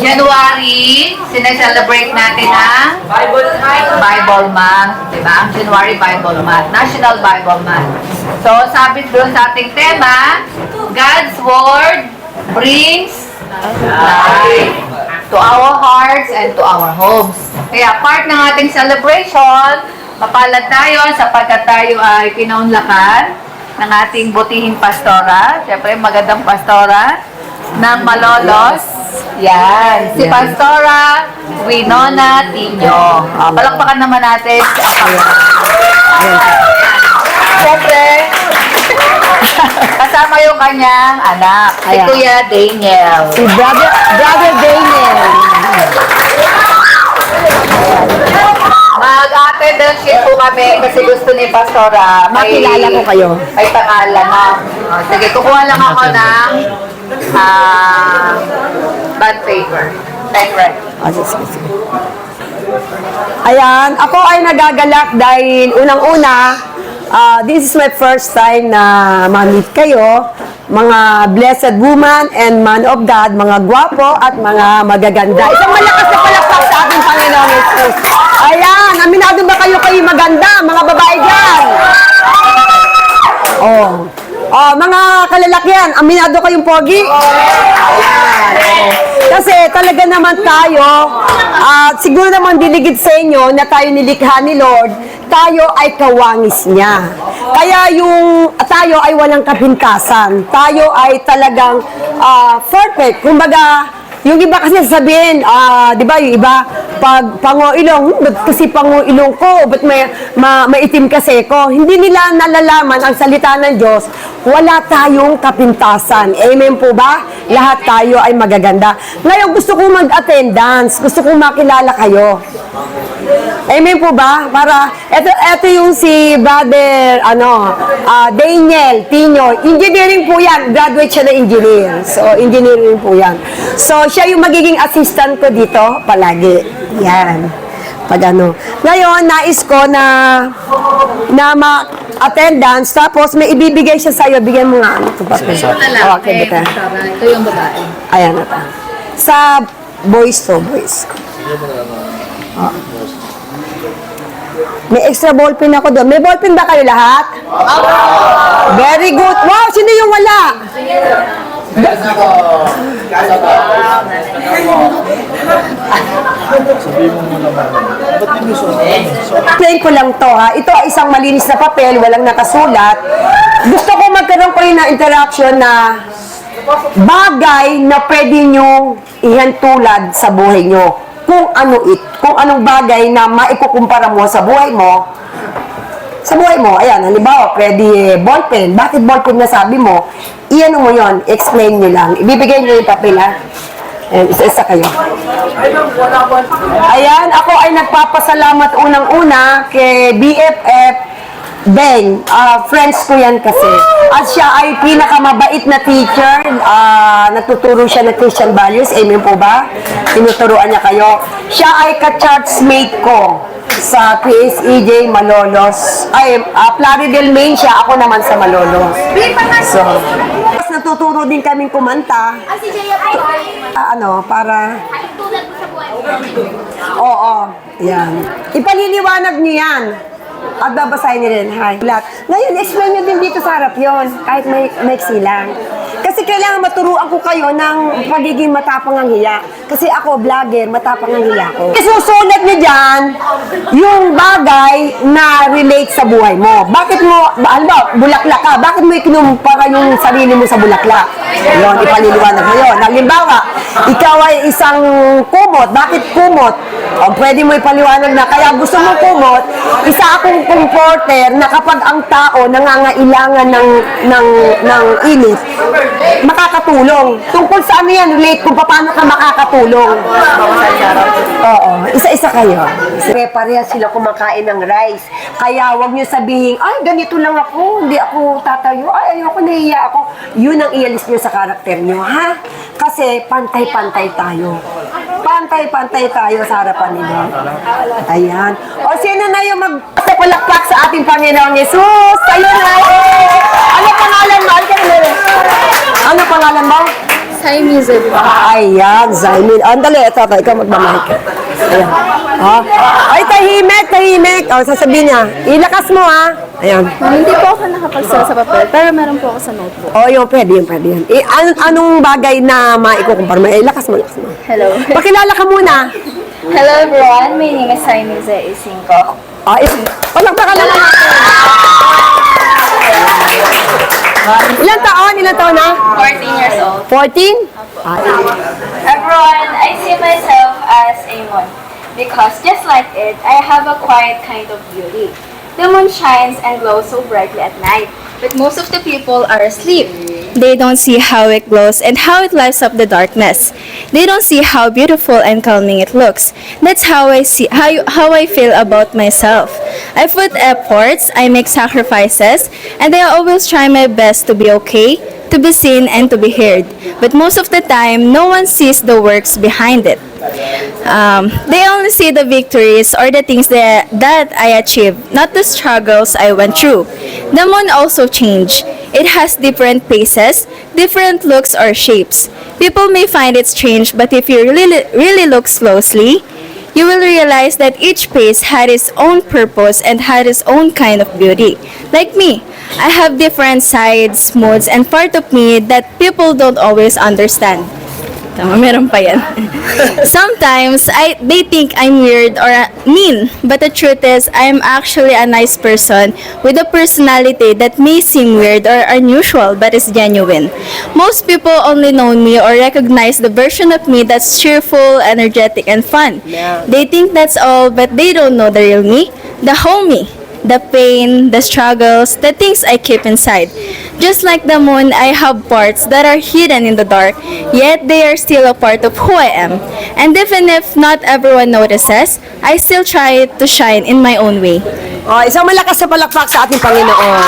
January, sineselebrate natin ang Bible Month. Diba? Ang January Bible Month. National Bible Month. So, sabi doon sa ating tema, God's Word brings life to our hearts and to our homes. Kaya part ng ating celebration, mapalad tayo sapagkat tayo ay pinaunlakan ng ating butihing pastora. Siyempre, magandang pastora ng Malolos. Yan. Si Pastora Winona Tino. Palakpakan naman natin si Apang. Siyempre, kasama yung kanyang anak, si Kuya Daniel. Si Brother Daniel. Mag-attendance po kami kasi gusto ni Pastora. Makilala ko kayo. May pangalan na. Sige, kukuha lang ako ng bond paper. Right. Ayan, ako ay nagagalak dahil unang-una, this is my first time na ma-meet kayo, mga blessed woman and man of God, mga gwapo at mga magaganda. Isang malakas na palakpak sa ating Panginoon Jesus. Ayan, aminado ba kayo maganda, mga babae dyan? Mga kalalakihan, aminado kayong pogi? Kasi talaga naman tayo, at siguro naman diligid sa inyo na tayo nilikha ni Lord, tayo ay kawangis niya. Kaya tayo ay walang kapintasan. Tayo ay talagang perfect. Kumbaga, yung iba kasi sasabihin, di ba, yung iba, pag pango-ilong, ba't kasi pango-ilong ko, ba't maitim kasi ko? Hindi nila nalalaman ang salita ng Diyos, wala tayong kapintasan. Amen po ba? Lahat tayo ay magaganda. Ngayon, gusto kong mag-attendance, gusto kong makilala kayo. Amen po ba? Para, eto yung si Brother, Daniel Tino. Engineering po yan. Graduate siya na engineer. So, engineering po yan. So, siya yung magiging assistant ko dito palagi. Yan. Ngayon, nais ko na attendance, tapos may ibibigay siya sa'yo. Bigyan mo nga. Okay, bita. Ito yung babae. Ayan na ta. Sa boys to, boys. May extra ballpen ako doon. May ballpen ba kayo lahat? Very good. Wow, sino yung wala? Explain ko lang to ha. Ito ay isang malinis na papel, walang nakasulat. Gusto ko magkaroon kayo ng interaction na bagay na pwede nyo ihantulad sa buhay nyo. Kung anong bagay na maikukumpara mo sa buhay mo. Sa buhay mo, ayan, halimbawa, pwede ballpen. Bakit ballpen na sabi mo? Iyan mo yon, explain nyo lang. Ibibigay nyo yung papel, ha? Ayan, isa-isa kayo. Ayan, ako ay nagpapasalamat unang-una kay BFF Beng. Friends ko yan kasi. At siya ay pinakamabait na teacher. Natuturo siya ng Christian values. Amen po ba? Tinuturuan niya kayo. Siya ay ka-chartsmate ko sa PSEJ Malolos. Plaridel Main siya. Ako naman sa Malolos. So, natuturo din kaming kumanta. Si Jaya po. Para... Tulad mo sa buhay mo. Oo. Yan. Ipaliliwanag niyo yan. At babasahin niyo rin. Hi. Ngayon, explain niyo din dito sa harap yon, kahit may silang. Kasi kailangan maturuan ko kayo ng pagiging matapang ang hiya. Kasi ako, vlogger, matapang ang hiya ko. Isusulat niyo dyan yung bagay na relate sa buhay mo. Bakit mo, bulaklak ka, bakit mo ikinumpara yung sarili mo sa bulaklak? Yun, ipaliliwanag mo yun. Halimbawa, ikaw ay isang kumot. Bakit kumot? Pwede mo ipaliwanag na, kaya gusto mo kumot, isa akong comforter na kapag ang tao nangangailangan ng init, makakatulong. Tungkol sa ano yan, relate kung paano ka makakatulong. Oo, isa-isa kayo. Parehas sila kumakain ng rice. Kaya wag nyo sabihin, ay, ganito lang ako, hindi ako tatayo, ay, ayoko, nahiya ako. Yun ang ialis nyo sa karakter nyo, ha? Kasi pantay-pantay tayo. Pantay-pantay tayo sa harapan nila. Ayan. O, sino na yung magpapalakpak sa ating Panginoong Jesus? Tayo na! Ano pangalan mo? Ano pangalan mo? Siamese po. Ayan, Zaimin. Andali, ito, ikaw magmamahik. Ayan. Ay, tahimik. O, sasabihin niya, ilakas mo, ha. Ayan. Hindi po ako nakapagsulat sa papel, pero meron po ako sa notebook. O, yun, pwede yun. Anong bagay na maikukumpara mo? Ilakas mo. Hello. Pakilala ka muna. Hello everyone, my name is Siamese Isinko. Palakpakan na lang natin. Ilan taon na? 14 years old. 14? Everyone, I see myself as a moon because just like it, I have a quiet kind of beauty. The moon shines and glows so brightly at night, but most of the people are asleep. They don't see how it glows and how it lights up the darkness. They don't see how beautiful and calming it looks. That's how I see how I feel about myself. I put efforts, I make sacrifices, and I always try my best to be okay, to be seen and to be heard. But most of the time, no one sees the works behind it. They only see the victories or the things that I achieved, not the struggles I went through. The moon also changed. It has different faces, different looks or shapes. People may find it strange, but if you really look closely, you will realize that each face had its own purpose and had its own kind of beauty. Like me, I have different sides, moods, and part of me that people don't always understand. Tama, meron pa yan. Sometimes, they think I'm weird or mean, but the truth is, I'm actually a nice person with a personality that may seem weird or unusual, but is genuine. Most people only know me or recognize the version of me that's cheerful, energetic, and fun. They think that's all, but they don't know the real me, the whole me. The pain, the struggles, the things I keep inside. Just like the moon, I have parts that are hidden in the dark, yet they are still a part of who I am. And even if not everyone notices, I still try to shine in my own way. O, isang malakas na palakpak sa ating Panginoon.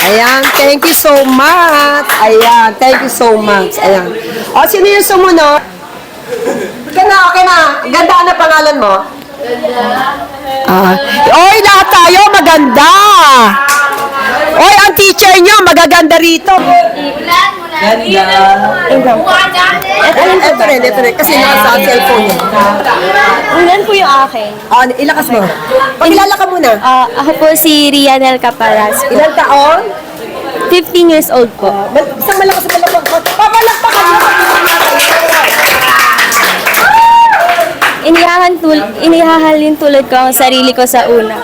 Ayan, thank you so much. Ayan, thank you so much. Ayan. O, sino yung sumunod? Okay na. Ganda na pangalan mo? Oy, lahat tayo maganda. Oy, ang teacher nyo magaganda rito. Ito rin. Kasi nasa cellphone niya. Ulan po yung akin. Ilakas mo. Pakilala ka muna. Ako po si Rianel Caparas. Ilang taon? 15 years old po. Isang malakas na palakpak. Papalakpakan mo. Inihahalin tulad ko ang sarili ko sa una.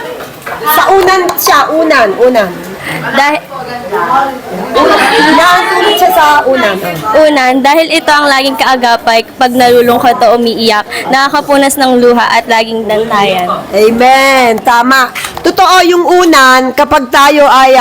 Sa unan siya, unan. Dahil Inaantulad siya sa unan. dahil ito ang laging kaagapay pag nalulungkot o umiiyak, nakakapunas ng luha at laging dantayan. Amen. Tama. Totoo yung unan, kapag tayo ay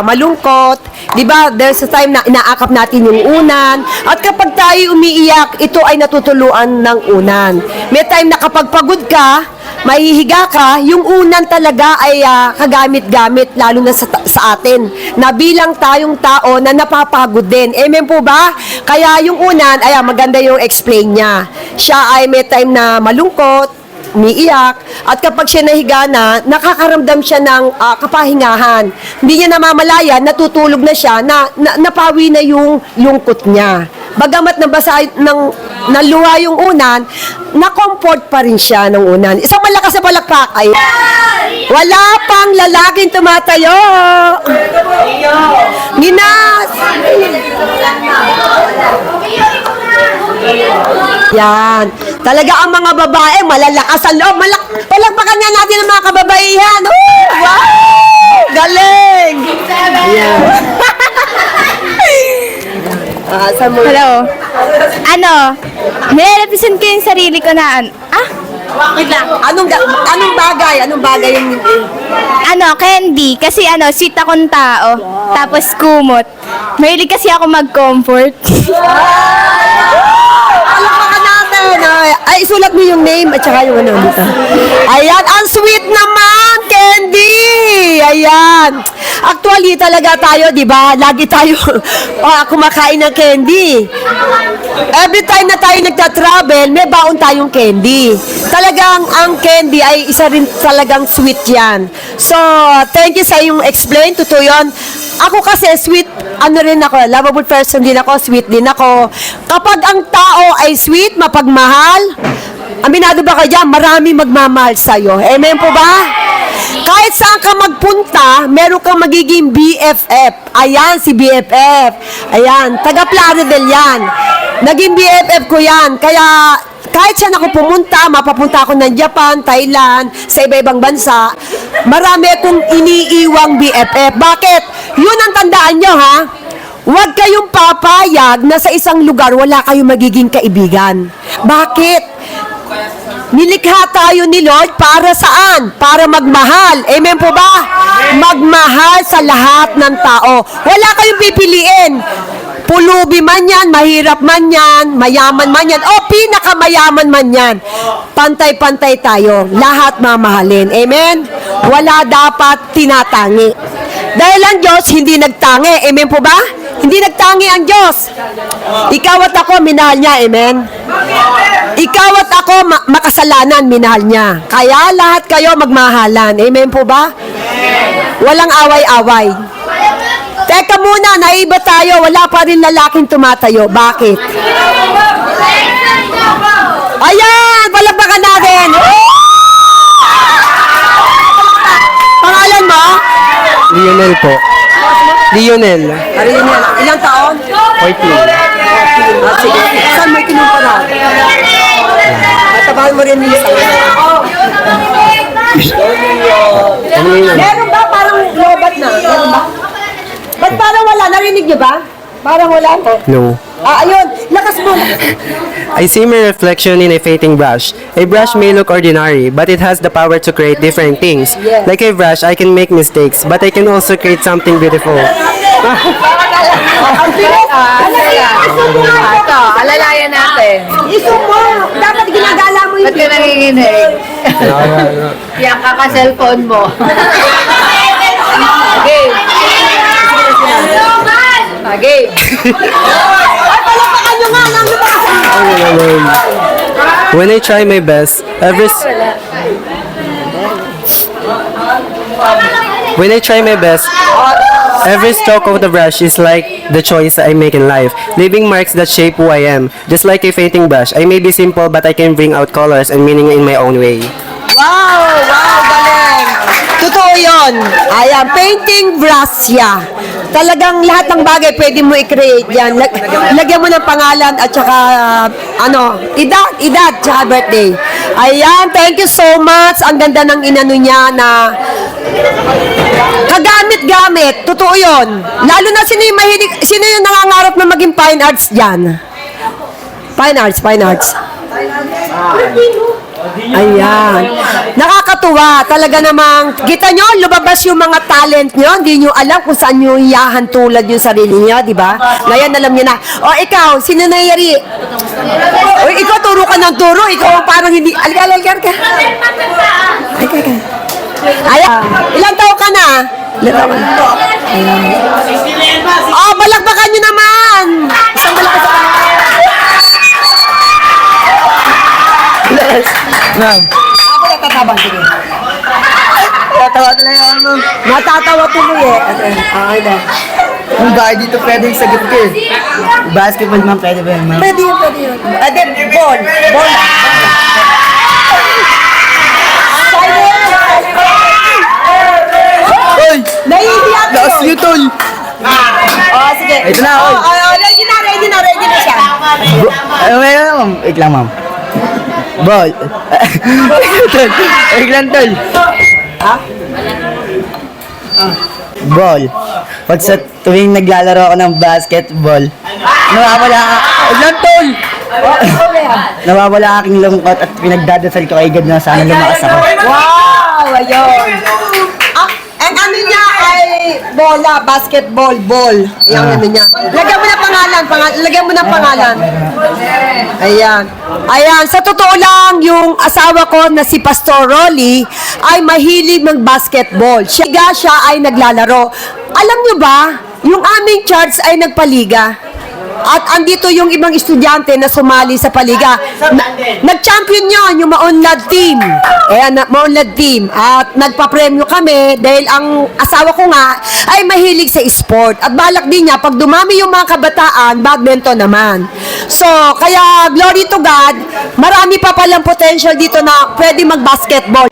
malungkot, di ba, there's a time na inaakap natin yung unan, at kapag tayo umiiyak, ito ay natutuluan ng unan. May time na kapag pagod ka, mahihiga ka, yung unan talaga ay kagamit-gamit, lalo na sa atin, na bilang tayong tao na napapagod din. Amen po ba? Kaya yung unan, maganda yung explain niya. Siya ay may time na malungkot, umiiyak, at kapag siya nahiga na, nakakaramdam siya ng kapahingahan. Hindi niya namamalayan, natutulog na siya, napawi na yung lungkot niya. Bagamat nabasa naluha yung unan, na-comfort pa rin siya ng unan. Isang malakas na palakpak ay wala pang lalaking tumatayo. Ginas! Yan. Talaga ang mga babae, malalakas ang loob. Palakpakan nga natin ang mga kababaihan. Oh, wow! Galing! Yan. Hello. Nire-represent ko yung sarili ko na wait lang. Anong bagay yung Candy. Kasi sweet akong tao. Tapos kumot. Mahilig kasi ako mag-comfort. palakpakan natin. Ay, isulat mo yung name at saka yung dito. Ayan, ang sweet naman, Candy! Ayan. Actually, talaga tayo, di ba? Lagi tayo kumakain ng candy. Every time na tayo nagta-travel, may baon tayong candy. Talagang ang candy ay isa rin talagang sweet yan. So, thank you sa iyong explain. Totoo yun. Ako kasi sweet, ano rin ako, lovable person din ako, sweet din ako. Kapag ang tao ay sweet, mapagmahal, aminado ba kayo dyan, marami magmamahal sa'yo. Amen po ba? Kahit saan ka magpunta, meron kang magiging BFF. Ayan, si BFF. Ayan, taga Plaridel yan. Naging BFF ko yan. Kaya, kahit saan ako pumunta, mapapunta ako ng Japan, Thailand, sa iba-ibang bansa, marami akong iniiwang BFF. Bakit? Yun ang tandaan nyo, ha? Huwag kayong papayag na sa isang lugar wala kayong magiging kaibigan. Bakit? Nilikha tayo ni Lord para saan? Para magmahal. Amen po ba? Magmahal sa lahat ng tao. Wala kayong pipiliin. Pulubi man yan, mahirap man yan, mayaman man yan, o pinakamayaman man yan. Pantay-pantay tayo. Lahat mamahalin. Amen? Wala dapat tinatangi. Dahil ang Diyos hindi nagtangi. Amen po ba? Hindi nagtangi ang Diyos. Ikaw at ako, minahal niya. Amen? Ikaw at ako, makasalanan, minahal niya. Kaya lahat kayo magmahalan. Amen po ba? Walang away-away. Teka muna, naiba tayo. Wala pa rin lalaking tumatayo. Bakit? Ayan! Palakpakan natin! Pangalan mo? Lionel po. Lionel. Lionel. Ilang taon? 14. Sige. Saan mo kinumpara? At tabahan mo rin minsan. Meron ba? Parang lobat na. Meron ba? Ba't parang wala? Narinig niyo ba? Parang wala to. No. Ayun. Lakas mo. I see my reflection in a fading brush. A brush may look ordinary, but it has the power to create different things. Yes. Like a brush, I can make mistakes, but I can also create something beautiful. Ang bilis. Ito, alalayan natin. Iso mo. Dapat ginagala mo Ba't ka yung nanginginig? Yan ka ka-cellphone mo. Okay. Okay. Ay, palapakan nyo nga. Nang lumakas. When I try my best, every stroke of the brush is like the choice I make in life, leaving marks that shape who I am. Just like a fading brush, I may be simple but I can bring out colors and meaning in my own way. Wow! Wow! Galing! Totoo yun. Ayan, painting brush siya. Talagang lahat ng bagay pwede mo i-create yan. Lagyan mo ng pangalan at saka, edad, tsaka birthday. Ayan, thank you so much. Ang ganda ng inano niya na kagamit-gamit. Totoo yun. Lalo na sino yung nangangarap na maging fine arts dyan? Fine arts. Ayan. Nakakatuwa. Talaga namang, kita nyo, lumabas yung mga talent nyo. Hindi nyo alam kung saan nyo iyahan tulad yung sarili nyo, di ba? Ngayon, alam nyo na. O, ikaw, sino nangyari? O, ikaw, turo ka ng turo. Ikaw, parang hindi. Algar ka. Ayan. Ilang taon ka na? Ilang taon ka na? Oh, balakbakan nyo naman. Isang balakbakan. Ma'am, Ako natatawa, sige. Tatawa na lang ako. Natatawa tuloy eh. Okay na. Kung bakit dito pwedeng sagot ko eh. Basketball ma'am, pwede ba yan ma'am? Pwede yun. Then, ball. Oy! Naiiyak ko. Lakas nyo tol! Oh, sige. Ito na, oy. Ready na siya. Ay, ma'am. Wait lang ma'am. Ball. Tol. Wait lang tol. Ha? Ball. Pag sa tuwing naglalaro ako ng basketball, nawawala wait lang tol! Nawawala aking lungkot at pinagdadasal ko kay God na sana lumakas ako. Wow! Ayun. Ang ano niya ay bola, basketball, ball. Yung ano niya. Lagyan mo ng pangalan. Ayan. Ayan, sa totoo lang, yung asawa ko na si Pastor Rolly ay mahilig mag-basketball. Siya ay naglalaro. Alam nyo ba, yung aming church ay nagpaliga. At andito yung ibang estudyante na sumali sa paliga. Nag-champion yun, yung Maunlad team. Ayan, Maunlad team. At nagpa-premyo kami dahil ang asawa ko nga ay mahilig sa sport. At balak din niya, pag dumami yung mga kabataan, badminton naman. So, kaya glory to God, marami pa palang potential dito na pwede mag-basketball.